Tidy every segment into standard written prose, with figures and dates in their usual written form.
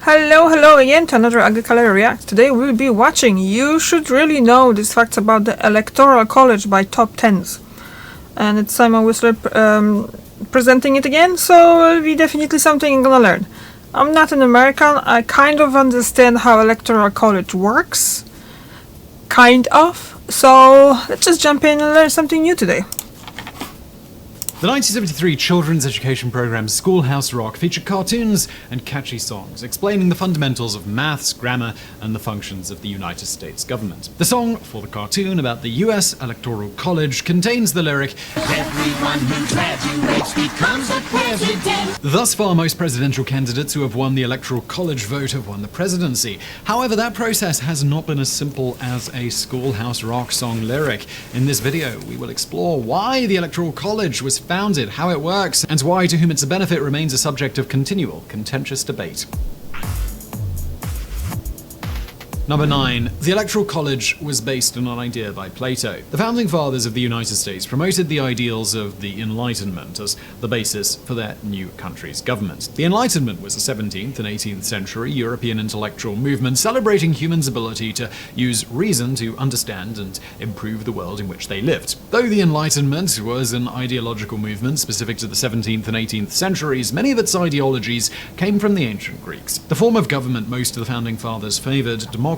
Hello again to another Agricolor React. Today we'll be watching You Should Really Know These Facts About the Electoral College by Top 10s. And it's Simon Whistler presenting it again, so it'll be definitely something I'm gonna learn. I'm not an American, I kind of understand how Electoral College works. Kind of. So let's just jump in and learn something new today. The 1973 children's education program Schoolhouse Rock featured cartoons and catchy songs explaining the fundamentals of maths, grammar, and the functions of the United States government. The song for the cartoon about the US Electoral College contains the lyric, "Everyone who graduates becomes a president." Thus far, most presidential candidates who have won the Electoral College vote have won the presidency. However, that process has not been as simple as a Schoolhouse Rock song lyric. In this video, we will explore why the Electoral College was founded, how it works, and why to whom it's a benefit remains a subject of continual, contentious debate. Number 9. The Electoral College was based on an idea by Plato. The founding fathers of the United States promoted the ideals of the Enlightenment as the basis for their new country's government. The Enlightenment was a 17th and 18th century European intellectual movement celebrating humans' ability to use reason to understand and improve the world in which they lived. Though the Enlightenment was an ideological movement specific to the 17th and 18th centuries, many of its ideologies came from the ancient Greeks. The form of government most of the founding fathers favored, democracy,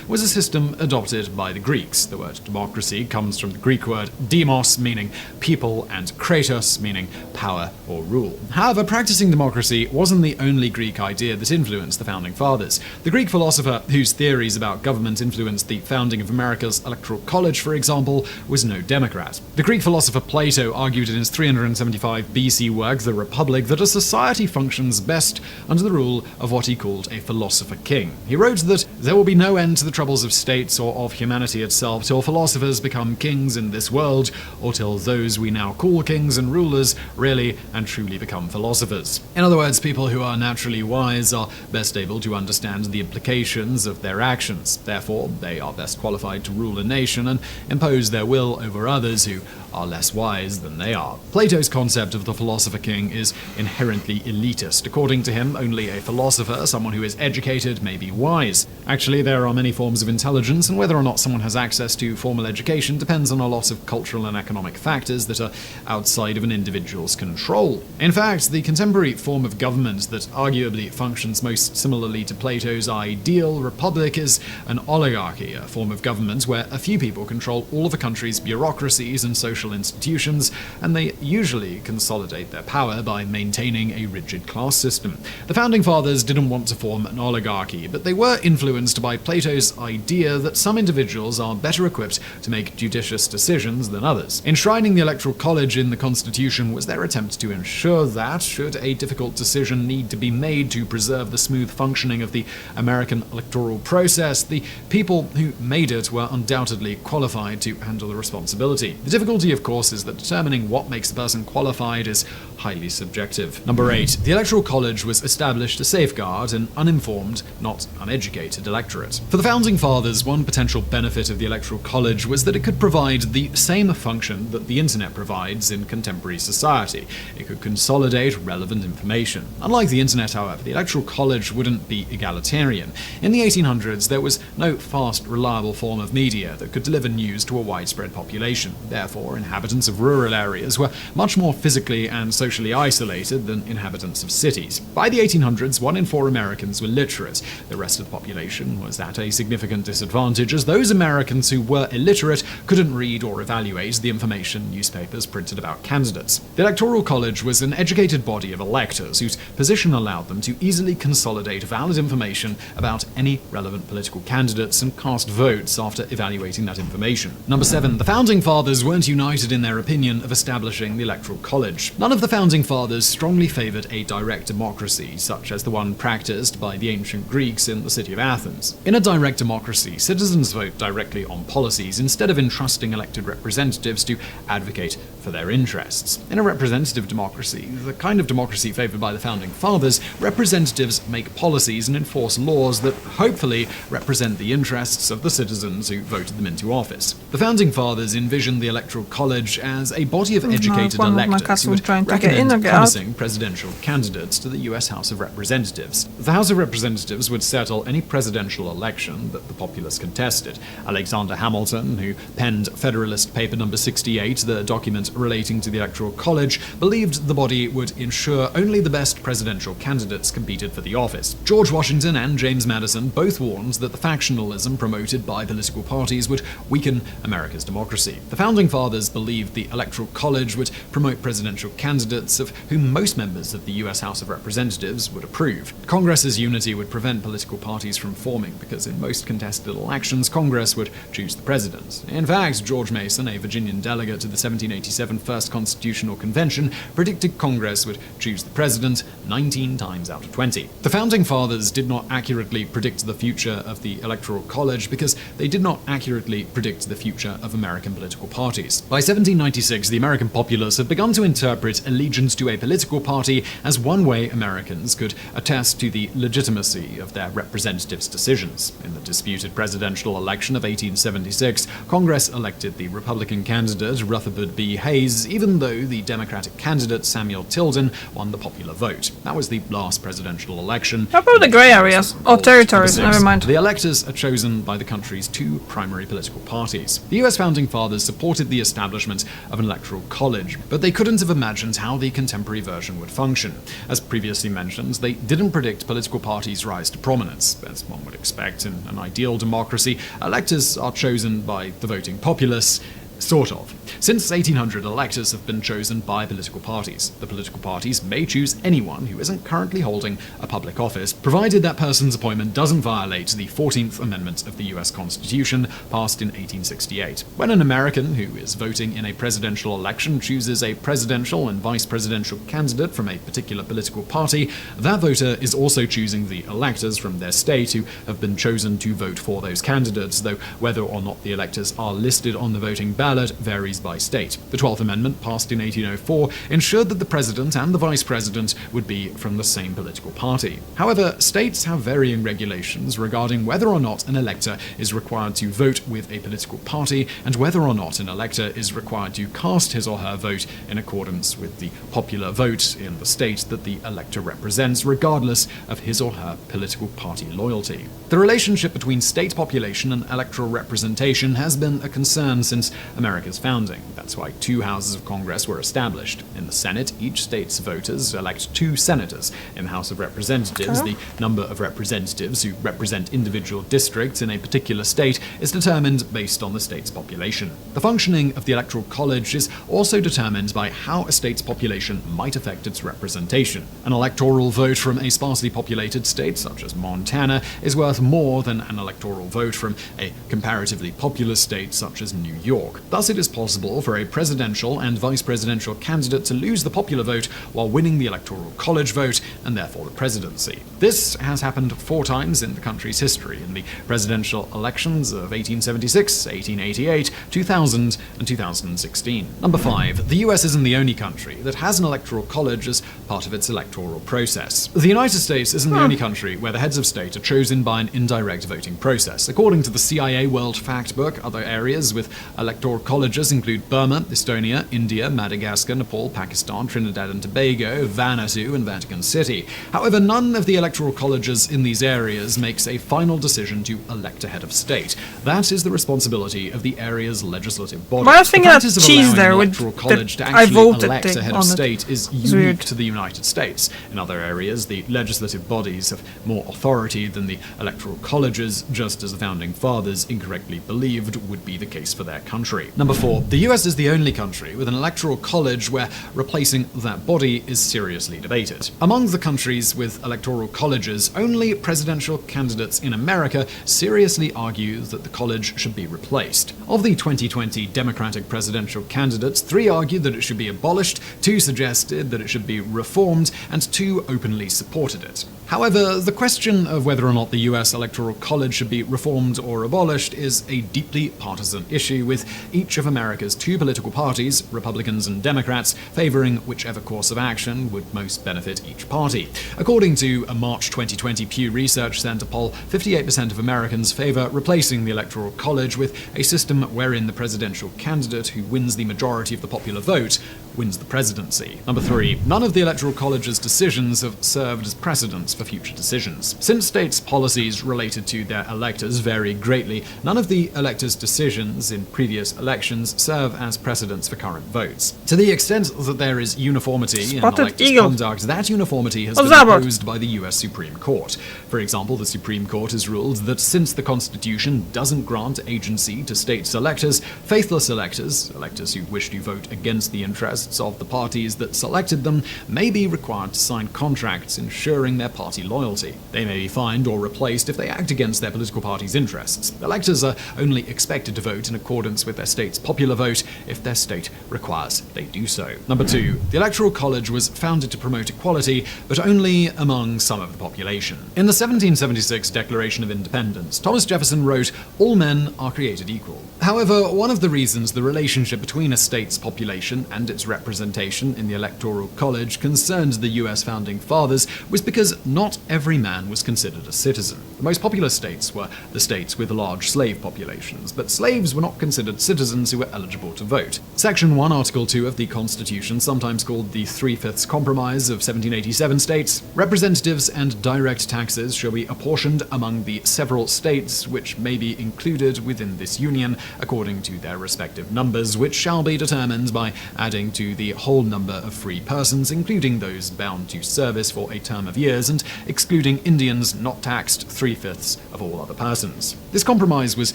was a system adopted by the Greeks. The word democracy comes from the Greek word demos, meaning people, and kratos, meaning power or rule. However, practicing democracy wasn't the only Greek idea that influenced the founding fathers. The Greek philosopher whose theories about government influenced the founding of America's Electoral College, for example, was no Democrat. The Greek philosopher Plato argued in his 375 BC work, The Republic, that a society functions best under the rule of what he called a philosopher king. He wrote that there will be no end to the troubles of states or of humanity itself till philosophers become kings in this world, or till those we now call kings and rulers really and truly become philosophers. In other words, people who are naturally wise are best able to understand the implications of their actions. Therefore, they are best qualified to rule a nation and impose their will over others who are less wise than they are. Plato's concept of the philosopher king is inherently elitist. According to him, only a philosopher, someone who is educated, may be wise. Actually, there are many forms of intelligence, and whether or not someone has access to formal education depends on a lot of cultural and economic factors that are outside of an individual's control. In fact, the contemporary form of government that arguably functions most similarly to Plato's ideal republic is an oligarchy, a form of government where a few people control all of a country's bureaucracies and social institutions, and they usually consolidate their power by maintaining a rigid class system. The founding fathers didn't want to form an oligarchy, but they were influenced by Plato's idea that some individuals are better equipped to make judicious decisions than others. Enshrining the Electoral College in the Constitution was their attempt to ensure that, should a difficult decision need to be made to preserve the smooth functioning of the American electoral process, the people who made it were undoubtedly qualified to handle the responsibility. The difficulty, of course, is that determining what makes a person qualified is highly subjective. Number 8. The Electoral College was established to safeguard an uninformed, not uneducated electorate. For the founding fathers, one potential benefit of the Electoral College was that it could provide the same function that the internet provides in contemporary society. It could consolidate relevant information. Unlike the internet, however, the Electoral College wouldn't be egalitarian. In the 1800s, there was no fast, reliable form of media that could deliver news to a widespread population. Therefore, inhabitants of rural areas were much more physically and socially isolated than inhabitants of cities. By the 1800s, 1 in 4 Americans were literate. The rest of the population was at a significant disadvantage, as those Americans who were illiterate couldn't read or evaluate the information newspapers printed about candidates. The Electoral College was an educated body of electors whose position allowed them to easily consolidate valid information about any relevant political candidates and cast votes after evaluating that information. Number 7. The founding fathers weren't united in their opinion of establishing the Electoral College. None of the founding fathers strongly favored a direct democracy, such as the one practiced by the ancient Greeks in the city of Athens. In a direct democracy, citizens vote directly on policies instead of entrusting elected representatives to advocate for their interests. In a representative democracy, the kind of democracy favored by the Founding Fathers, representatives make policies and enforce laws that hopefully represent the interests of the citizens who voted them into office. The Founding Fathers envisioned the Electoral College as a body of educated electors who would recommend promising presidential candidates to the U.S. House of Representatives. The House of Representatives would settle any presidential election that the populace contested. Alexander Hamilton, who penned Federalist Paper No. 68, the document relating to the Electoral College, believed the body would ensure only the best presidential candidates competed for the office. George Washington and James Madison both warned that the factionalism promoted by political parties would weaken America's democracy. The Founding Fathers believed the Electoral College would promote presidential candidates of whom most members of the U.S. House of Representatives would approve. Congress's unity would prevent political parties from forming because in most contested elections, Congress would choose the president. In fact, George Mason, a Virginian delegate to the 1787 First Constitutional Convention, predicted Congress would choose the president 19 times out of 20. The Founding Fathers did not accurately predict the future of the Electoral College because they did not accurately predict the future of American political parties. By 1796, the American populace had begun to interpret allegiance to a political party as one way Americans could attest to the legitimacy of their representatives' decisions. In the disputed presidential election of 1876, Congress elected the Republican candidate Rutherford B. Hayes, even though the Democratic candidate Samuel Tilden won the popular vote. That was the last presidential election. How about the grey areas? Or territories, never mind. The electors are chosen by the country's two primary political parties. The U.S. Founding Fathers supported the establishment of an electoral college, but they couldn't have imagined how the contemporary version would function. As previously mentioned, they didn't predict political parties' rise to prominence. As one would expect in an ideal democracy, electors are chosen by the voting populace. Sort of. Since 1800, electors have been chosen by political parties. The political parties may choose anyone who isn't currently holding a public office, provided that person's appointment doesn't violate the 14th Amendment of the U.S. Constitution, passed in 1868. When an American who is voting in a presidential election chooses a presidential and vice presidential candidate from a particular political party, that voter is also choosing the electors from their state who have been chosen to vote for those candidates, though whether or not the electors are listed on the voting ballot varies by state. The 12th Amendment, passed in 1804, ensured that the president and the vice president would be from the same political party. However, states have varying regulations regarding whether or not an elector is required to vote with a political party and whether or not an elector is required to cast his or her vote in accordance with the popular vote in the state that the elector represents, regardless of his or her political party loyalty. The relationship between state population and electoral representation has been a concern since America's founding. That's why two houses of Congress were established. In the Senate, each state's voters elect two senators. In the House of Representatives, the number of representatives who represent individual districts in a particular state is determined based on the state's population. The functioning of the Electoral College is also determined by how a state's population might affect its representation. An electoral vote from a sparsely populated state, such as Montana, is worth more than an electoral vote from a comparatively populous state, such as New York. Thus, it is possible for a presidential and vice presidential candidate to lose the popular vote while winning the Electoral College vote and therefore the presidency. This has happened 4 times in the country's history, in the presidential elections of 1876, 1888, 2000, and 2016. Number 5. The US isn't the only country that has an Electoral College as part of its electoral process. The United States isn't the only country where the heads of state are chosen by an indirect voting process. According to the CIA World Factbook, other areas with electoral colleges include Burma, Estonia, India, Madagascar, Nepal, Pakistan, Trinidad and Tobago, Vanuatu, and Vatican City. However, none of the electoral colleges in these areas makes a final decision to elect a head of state. That is the responsibility of the area's legislative body. But I was thinking the that practice of cheese allowing there an with electoral college to I actually voted elect a head of state is unique weird. to the United States. In other areas, the legislative bodies have more authority than the electoral colleges, just as the Founding Fathers incorrectly believed would be the case for their country. Number 4. The US is the only country with an electoral college where replacing that body is seriously debated. Among the countries with electoral colleges, only presidential candidates in America seriously argue that the college should be replaced. Of the 2020 Democratic presidential candidates, 3 argued that it should be abolished, 2 suggested that it should be reformed, and 2 openly supported it. However, the question of whether or not the US Electoral College should be reformed or abolished is a deeply partisan issue with each of America's two political parties, Republicans and Democrats, favoring whichever course of action would most benefit each party. According to a March 2020 Pew Research Center poll, 58% of Americans favor replacing the Electoral College with a system wherein the presidential candidate who wins the majority of the popular vote wins the presidency. Number 3. None of the Electoral College's decisions have served as precedents for future decisions. Since states' policies related to their electors vary greatly, none of the electors' decisions in previous elections serve as precedents for current votes. To the extent that there is uniformity in electors' conduct, that uniformity has been imposed by the US Supreme Court. For example, the Supreme Court has ruled that since the Constitution doesn't grant agency to states' electors, faithless electors, electors who wish to vote against the interests of the parties that selected them, may be required to sign contracts ensuring their party loyalty. They may be fined or replaced if they act against their political party's interests. Electors are only expected to vote in accordance with their state's popular vote if their state requires they do so. Number 2. The Electoral College was founded to promote equality, but only among some of the population. In the 1776 Declaration of Independence, Thomas Jefferson wrote, "All men are created equal." However, one of the reasons the relationship between a state's population and its representation in the Electoral College concerned the US Founding Fathers was because not every man was considered a citizen. The most popular states were the states with large slave populations, but slaves were not considered citizens who were eligible to vote. Section 1, Article 2 of the Constitution, sometimes called the Three-Fifths Compromise of 1787 states, representatives and direct taxes shall be apportioned among the several states which may be included within this union according to their respective numbers, which shall be determined by adding to the whole number of free persons, including those bound to service for a term of years, and excluding Indians not taxed 3/5 of all other persons. This compromise was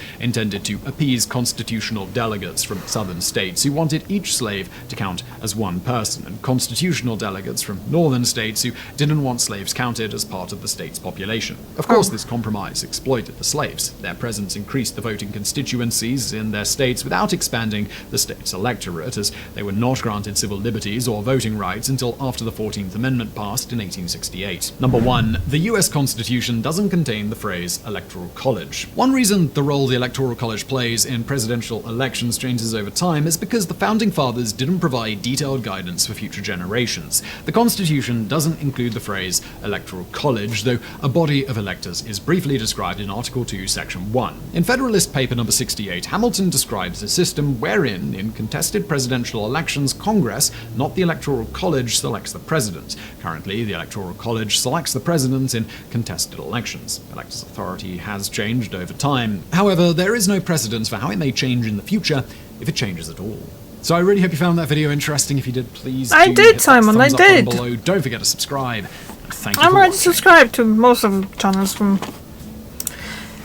intended to appease constitutional delegates from southern states who wanted each slave to count as one person, and constitutional delegates from northern states who didn't want slaves counted as part of the state's population. Of course, this compromise exploited the slaves. Their presence increased the voting constituencies in their states without expanding the state's electorate, as they were not granted civil liberties or voting rights until after the 14th Amendment passed in 1868. Number 1. The US Constitution doesn't contain the phrase Electoral College. One reason the role the Electoral College plays in presidential elections changes over time is because the Founding Fathers didn't provide detailed guidance for future generations. The Constitution doesn't include the phrase Electoral College, though a body of electors is briefly described in Article 2, Section 1. In Federalist Paper number 68, Hamilton describes a system wherein, in contested presidential elections, Congress, not the Electoral College, selects the president. Currently, the Electoral College selects the president in contested elections. Electors' authority has changed over time. However, there is no precedent for how it may change in the future, if it changes at all. So I really hope you found that video interesting. If you did, please I did, Simon, I did. Below. Don't forget to subscribe. Thank you. I'm already subscribed to most of the channels from.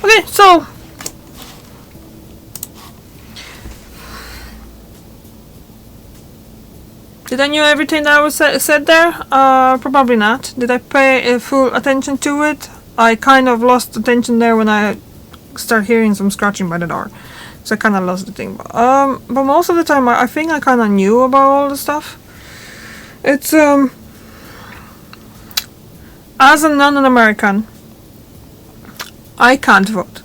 Okay, so did I know everything that was said there? Probably not. Did I pay full attention to it? I kind of lost attention there when I started hearing some scratching by the door. So I kind of lost the thing. But most of the time, I think I kind of knew about all the stuff. It's, as a non-American, I can't vote.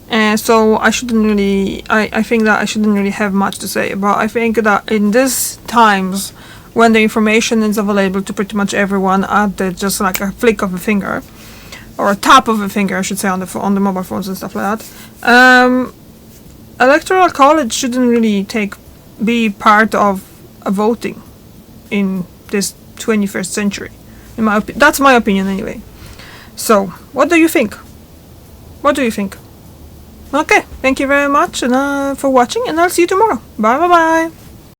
And so I shouldn't really, I think that I shouldn't really have much to say. But I think that in these times, when the information is available to pretty much everyone at just like a flick of a finger, or a tap of a finger, I should say, on the mobile phones and stuff like that, Electoral College shouldn't really be part of voting in this 21st century. That's my opinion anyway. So, what do you think? What do you think? Okay, thank you very much for watching, and I'll see you tomorrow. Bye bye bye.